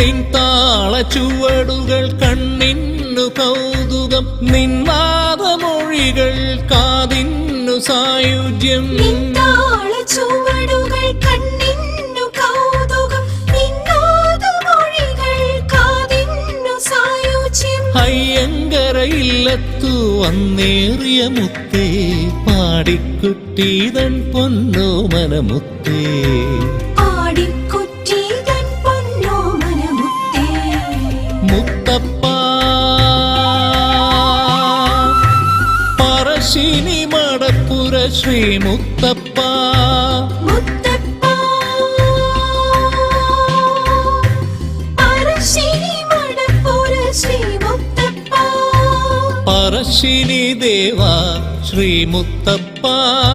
നിൻ താള ചുവടുകൾ കണ്ണിന്നു കൗതുകം, നിന്നാദമൊഴികൾ കാതിന്നു സായുജ്യം. ചുവടുകൾ കണ്ണിന്നു കൗതുകം, നിന്നാദമൊഴികൾ കാതിന്നു സായുജ്യം. അയ്യങ്കരയില്ലത്തു വന്നേറിയ മുത്തേ, പാടിക്കുട്ടീതൻ പൊന്നോമനമുത്തേ. മുത്തപ്പ പറശ്ശിനി മടപ്പുര ശ്രീ മുത്തപ്പ. പറശ്ശിനി ദേവാ ശ്രീ മുത്തപ്പ.